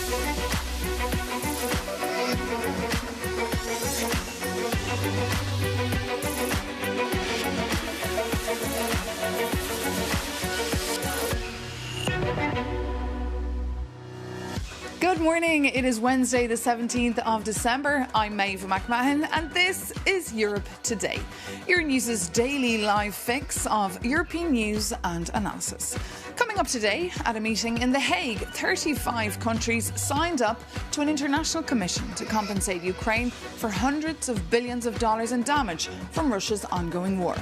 Good morning. It is Wednesday, the 17th of December. I'm Maeve McMahon, and this is Europe Today, Euronews' daily live fix of European news and analysis. Coming up today, at a meeting in The Hague, 35 countries signed up to an international commission to compensate Ukraine for hundreds of billions of dollars in damage from Russia's ongoing war.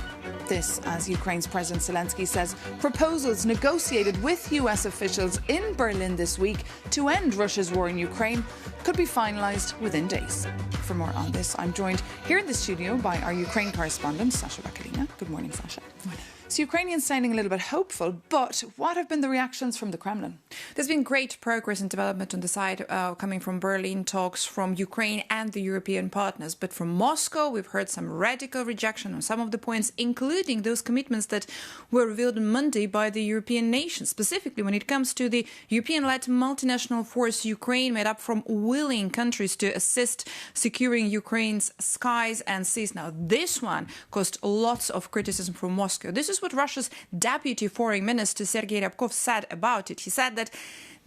This, as Ukraine's President Zelensky says, proposals negotiated with US officials in Berlin this week to end Russia's war in Ukraine could be finalised within days. For more on this, I'm joined here in the studio by our Ukraine correspondent, Sasha Vakalina. Good morning, Sasha. Good morning. So Ukrainians sounding a little bit hopeful, but what have been the reactions from the Kremlin? There's been great progress and development on the side coming from Berlin, talks from Ukraine and the European partners. But from Moscow, we've heard some radical rejection on some of the points, including those commitments that were revealed on Monday by the European nations, specifically when it comes to the European-led multinational force Ukraine, made up from willing countries to assist securing Ukraine's skies and seas. Now, this one caused lots of criticism from Moscow. This is what Russia's Deputy Foreign Minister Sergei Ryabkov said about it. He said that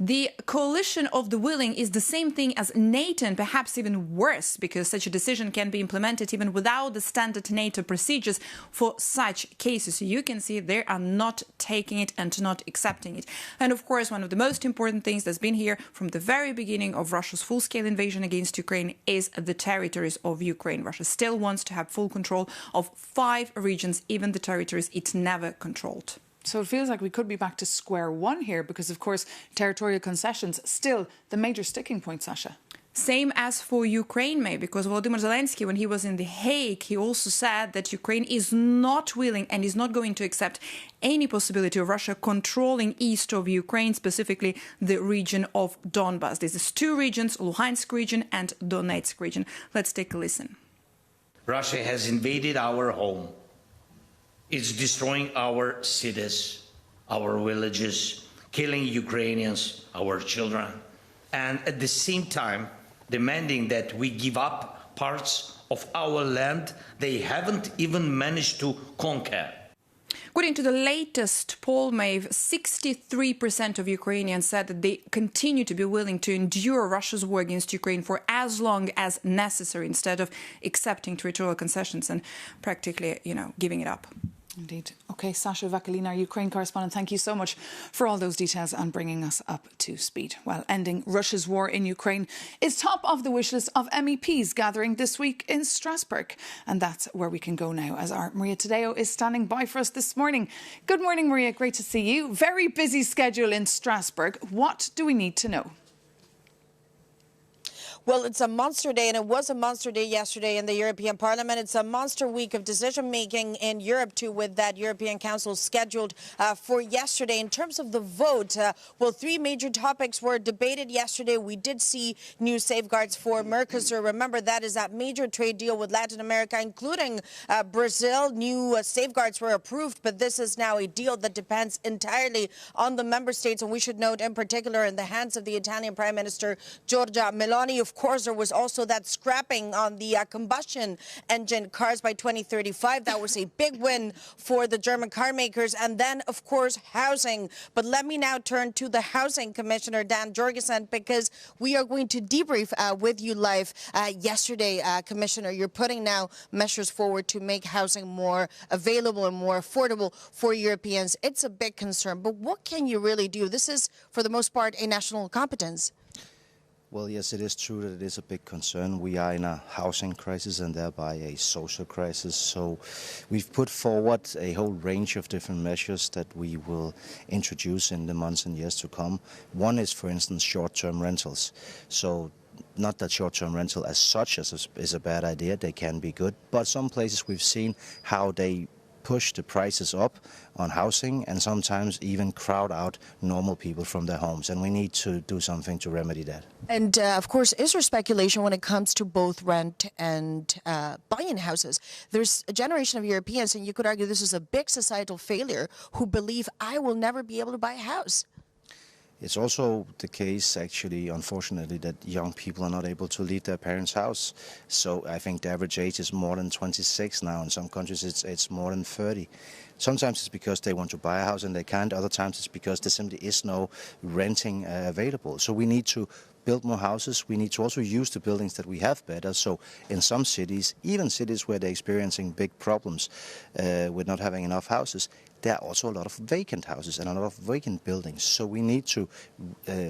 the coalition of the willing is the same thing as NATO, and perhaps even worse, because such a decision can be implemented even without the standard NATO procedures for such cases. So you can see they are not taking it and not accepting it. And of course, one of the most important things that's been here from the very beginning of Russia's full-scale invasion against Ukraine is the territories of Ukraine. Russia still wants to have full control of 5 regions, even the territories it never controlled. So it feels like we could be back to square one here because, of course, territorial concessions still the major sticking point, Sasha. Same as for Ukraine, May, because Volodymyr Zelensky, when he was in The Hague, he also said that Ukraine is not willing and is not going to accept any possibility of Russia controlling east of Ukraine, specifically the region of Donbas. There's 2 regions, Luhansk region and Donetsk region. Let's take a listen. Russia has invaded our home. It's destroying our cities, our villages, killing Ukrainians, our children, and at the same time demanding that we give up parts of our land they haven't even managed to conquer. According to the latest poll, Maeve, 63% of Ukrainians said that they continue to be willing to endure Russia's war against Ukraine for as long as necessary, instead of accepting territorial concessions and practically, giving it up. Indeed. OK, Sasha Vakalina, our Ukraine correspondent, thank you so much for all those details and bringing us up to speed. Well, ending Russia's war in Ukraine is top of the wish list of MEPs gathering this week in Strasbourg. And that's where we can go now, as our Maria Tadeo is standing by for us this morning. Good morning, Maria. Great to see you. Very busy schedule in Strasbourg. What do we need to know? Well, it's a monster day, and it was a monster day yesterday in the European Parliament. It's a monster week of decision-making in Europe, too, with that European Council scheduled for yesterday. In terms of the vote, 3 major topics were debated yesterday. We did see new safeguards for Mercosur. Remember, that is that major trade deal with Latin America, including Brazil. New safeguards were approved, but this is now a deal that depends entirely on the member states. And we should note, in particular, in the hands of the Italian Prime Minister, Giorgia Meloni. Of course, there was also that scrapping on the combustion engine cars by 2035. That was a big win for the German car makers. And then, of course, housing. But let me now turn to the Housing Commissioner, Dan Jorgensen, because we are going to debrief with you live. Yesterday, Commissioner, you're putting now measures forward to make housing more available and more affordable for Europeans. It's a big concern, but what can you really do? This is, for the most part, a national competence. Well, yes, it is true that it is a big concern. We are in a housing crisis and thereby a social crisis. So we've put forward a whole range of different measures that we will introduce in the months and years to come. One is, for instance, short-term rentals. So not that short-term rental as such is a bad idea. They can be good. But some places we've seen how they push the prices up on housing and sometimes even crowd out normal people from their homes. And we need to do something to remedy that. And of course, is there speculation when it comes to both rent and buying houses? There's a generation of Europeans, and you could argue this is a big societal failure, who believe I will never be able to buy a house. It's also the case, actually, unfortunately, that young people are not able to leave their parents' house. So I think the average age is more than 26 now. In some countries, it's more than 30. Sometimes it's because they want to buy a house and they can't. Other times it's because there simply is no renting available. So we need to build more houses. We need to also use the buildings that we have better. So in some cities, even cities where they're experiencing big problems with not having enough houses, there are also a lot of vacant houses and a lot of vacant buildings. So we need to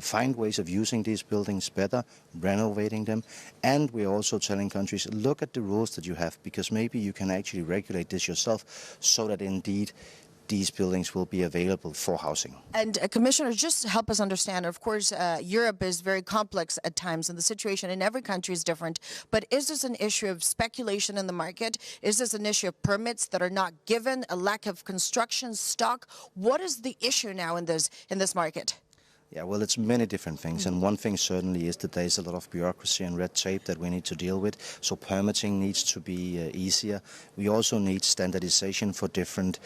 find ways of using these buildings better, renovating them. And we're also telling countries, look at the rules that you have, because maybe you can actually regulate this yourself so that indeed these buildings will be available for housing. And Commissioner, just help us understand, of course, Europe is very complex at times and the situation in every country is different, but is this an issue of speculation in the market? Is this an issue of permits that are not given, a lack of construction stock? What is the issue now in this market? Yeah, well, it's many different things, and one thing certainly is that there's a lot of bureaucracy and red tape that we need to deal with, so permitting needs to be easier. We also need standardization for different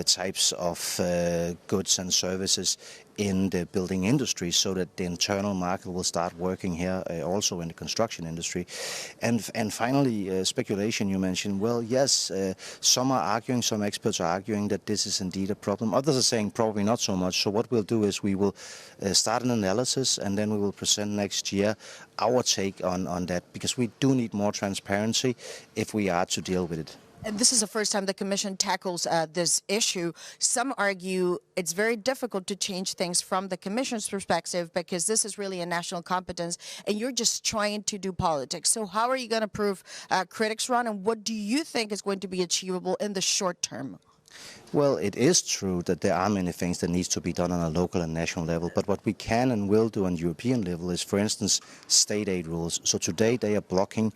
types of goods and services in the building industry so that the internal market will start working here also in the construction industry. And finally, speculation you mentioned. Well, yes, some are arguing, some experts are arguing that this is indeed a problem. Others are saying probably not so much. So what we'll do is we will start an analysis and then we will present next year our take on that, because we do need more transparency if we are to deal with it. And this is the first time the Commission tackles this issue. Some argue it's very difficult to change things from the Commission's perspective because this is really a national competence and you're just trying to do politics. So how are you going to prove critics wrong, and what do you think is going to be achievable in the short term? Well, it is true that there are many things that needs to be done on a local and national level, but what we can and will do on European level is, for instance, state aid rules. So today they are blocking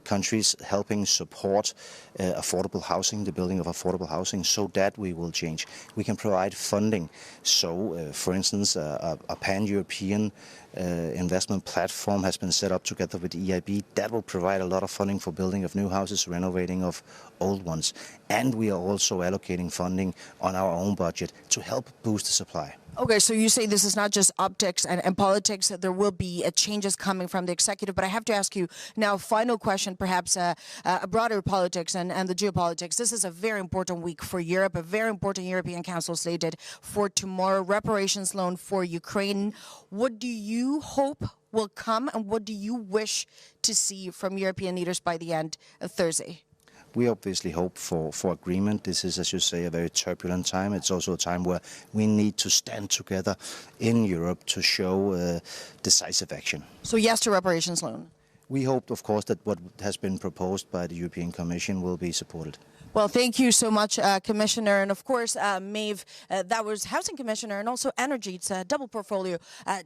countries helping support affordable housing, the building of affordable housing, so that we will change. We can provide funding. So, for instance, a pan-European investment platform has been set up together with the EIB. That will provide a lot of funding for building of new houses, renovating of old ones. And we are also allocating funding on our own budget to help boost the supply. Okay, so you say this is not just optics and politics, that there will be changes coming from the executive, but I have to ask you now, final question, perhaps a broader politics and the geopolitics. This is a very important week for Europe, a very important European Council slated for tomorrow, reparations loan for Ukraine. What do you hope will come and what do you wish to see from European leaders by the end of Thursday? We obviously hope for agreement. This is, as you say, a very turbulent time. It's also a time where we need to stand together in Europe to show decisive action. So yes to reparations loan? We hope, of course, that what has been proposed by the European Commission will be supported. Well, thank you so much, Commissioner. And of course, Maeve, that was Housing Commissioner and also Energy. It's a double portfolio.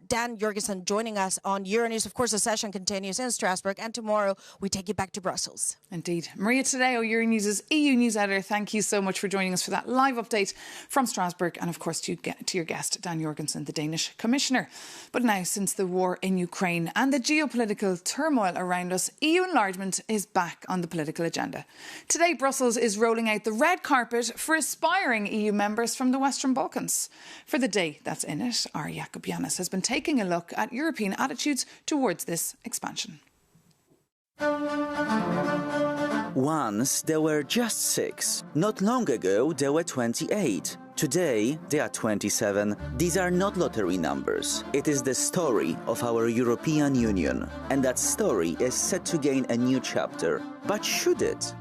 Dan Jorgensen joining us on Euronews. Of course, the session continues in Strasbourg, and tomorrow we take you back to Brussels. Indeed. Maria Tadeo, Euronews' EU News Editor, thank you so much for joining us for that live update from Strasbourg, and of course to your guest, Dan Jorgensen, the Danish Commissioner. But now, since the war in Ukraine and the geopolitical turmoil around us, EU enlargement is back on the political agenda. Today, Brussels is rolling out the red carpet for aspiring EU members from the Western Balkans. For the day that's in it, our Jakob Janis has been taking a look at European attitudes towards this expansion. Once there were just 6. Not long ago there were 28. Today there are 27. These are not lottery numbers. It is the story of our European Union. And that story is set to gain a new chapter. But should it?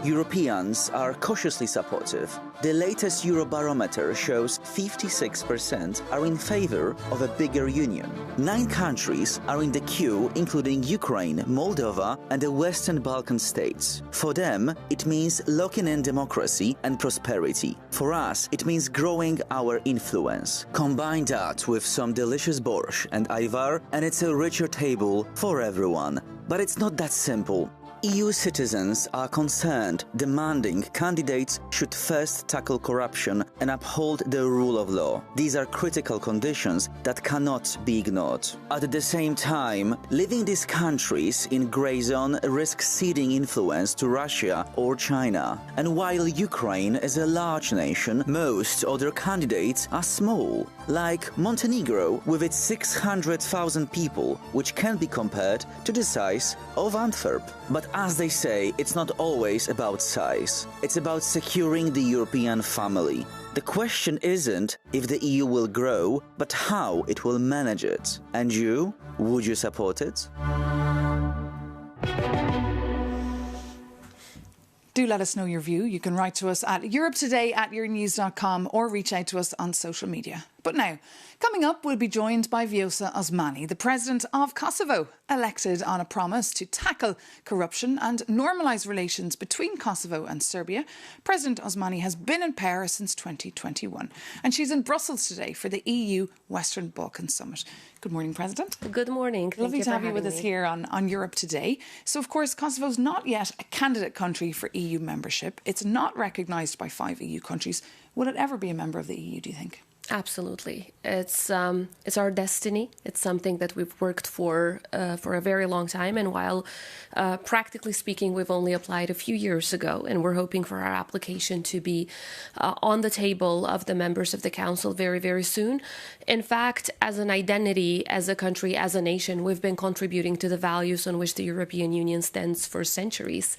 Europeans are cautiously supportive. The latest Eurobarometer shows 56% are in favor of a bigger union. 9 countries are in the queue, including Ukraine, Moldova, and the Western Balkan states. For them, it means locking in democracy and prosperity. For us, it means growing our influence. Combine that with some delicious borscht and ayvar, and it's a richer table for everyone. But it's not that simple. EU citizens are concerned, demanding candidates should first tackle corruption and uphold the rule of law. These are critical conditions that cannot be ignored. At the same time, leaving these countries in grey zone risks ceding influence to Russia or China. And while Ukraine is a large nation, most other candidates are small, like Montenegro with its 600,000 people, which can be compared to the size of Antwerp. But as they say, it's not always about size. It's about securing the European family. The question isn't if the EU will grow, but how it will manage it. And you? Would you support it? Do let us know your view. You can write to us at europetoday@euronews.com or reach out to us on social media. But now, coming up, we'll be joined by Vjosa Osmani, the president of Kosovo, elected on a promise to tackle corruption and normalise relations between Kosovo and Serbia. President Osmani has been in Paris since 2021 and she's in Brussels today for the EU Western Balkans Summit. Good morning, President. Good morning. Lovely to have you with us here on Europe Today. So, of course, Kosovo's not yet a candidate country for EU membership. It's not recognised by 5 EU countries. Will it ever be a member of the EU, do you think? Absolutely. It's our destiny. It's something that we've worked for a very long time. And while practically speaking, we've only applied a few years ago, and we're hoping for our application to be on the table of the members of the Council very, very soon. In fact, as an identity, as a country, as a nation, we've been contributing to the values on which the European Union stands for centuries.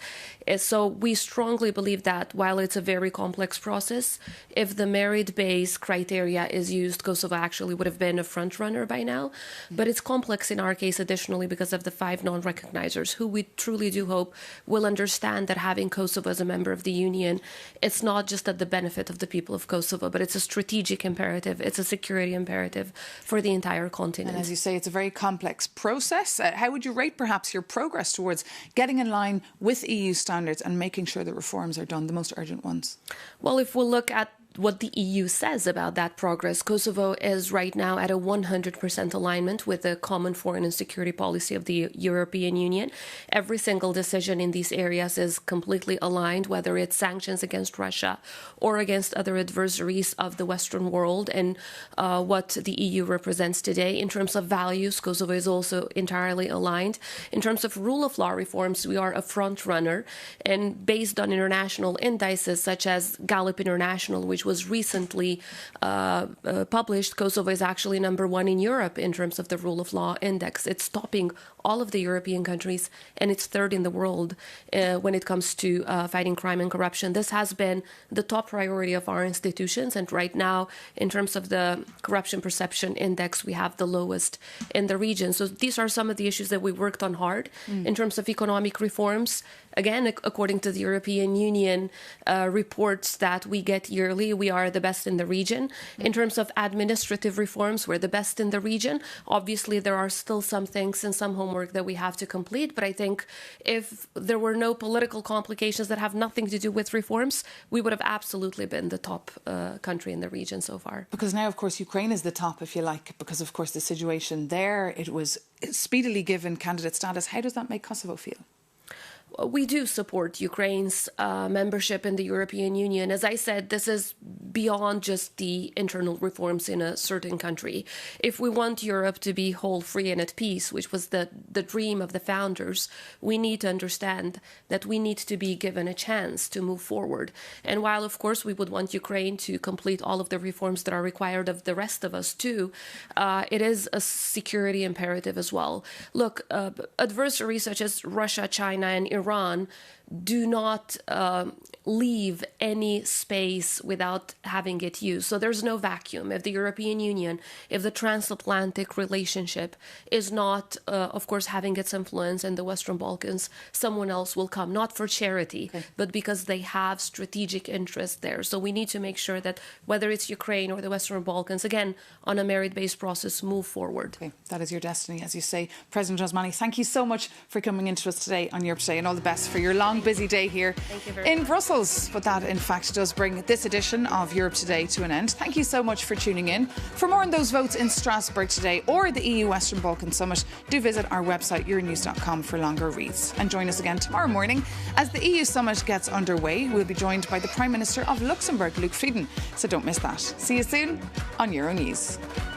So we strongly believe that while it's a very complex process, if the merit-based criteria is used, Kosovo actually would have been a front runner by now. But it's complex in our case additionally because of the 5 non-recognizers who we truly do hope will understand that having Kosovo as a member of the Union, it's not just at the benefit of the people of Kosovo, but it's a strategic imperative, it's a security imperative for the entire continent. And as you say, it's a very complex process. How would you rate perhaps your progress towards getting in line with EU standards and making sure that reforms are done, the most urgent ones? Well, if we look at what the EU says about that progress, Kosovo is right now at a 100% alignment with the common foreign and security policy of the European Union. Every single decision in these areas is completely aligned, whether it's sanctions against Russia or against other adversaries of the Western world and what the EU represents today. In terms of values, Kosovo is also entirely aligned. In terms of rule of law reforms, we are a front runner. And based on international indices such as Gallup International, which was recently published, Kosovo is actually number 1 in Europe in terms of the rule of law index. It's topping all of the European countries, and it's 3rd in the world when it comes to fighting crime and corruption. This has been the top priority of our institutions, and right now, in terms of the corruption perception index, we have the lowest in the region. So these are some of the issues that we worked on hard. In terms of economic reforms, again, according to the European Union reports that we get yearly, we are the best in the region. In terms of administrative reforms, we're the best in the region. Obviously, there are still some things and some homework that we have to complete. But I think if there were no political complications that have nothing to do with reforms, we would have absolutely been the top country in the region so far. Because now, of course, Ukraine is the top, if you like, because, of course, the situation there, it was speedily given candidate status. How does that make Kosovo feel? We do support Ukraine's membership in the European Union. As I said, this is beyond just the internal reforms in a certain country. If we want Europe to be whole, free and at peace, which was the dream of the founders, we need to understand that we need to be given a chance to move forward. And while, of course, we would want Ukraine to complete all of the reforms that are required of the rest of us too, it is a security imperative as well. Look, adversaries such as Russia, China and Iran do not leave any space without having it used. So there's no vacuum. If the European Union, if the transatlantic relationship is not, of course, having its influence in the Western Balkans, someone else will come, not for charity, but because they have strategic interest there. So we need to make sure that whether it's Ukraine or the Western Balkans, again, on a merit-based process, move forward. Okay. That is your destiny, as you say. President Osmani, thank you so much for coming into us today on Europe Today, and all the best for your long long, busy day here in Brussels. But that, in fact, does bring this edition of Europe Today to an end. Thank you so much for tuning in. For more on those votes in Strasbourg today or the EU Western Balkan Summit, do visit our website, euronews.com, for longer reads. And join us again tomorrow morning as the EU Summit gets underway. We'll be joined by the Prime Minister of Luxembourg, Luc Frieden. So don't miss that. See you soon on Euronews.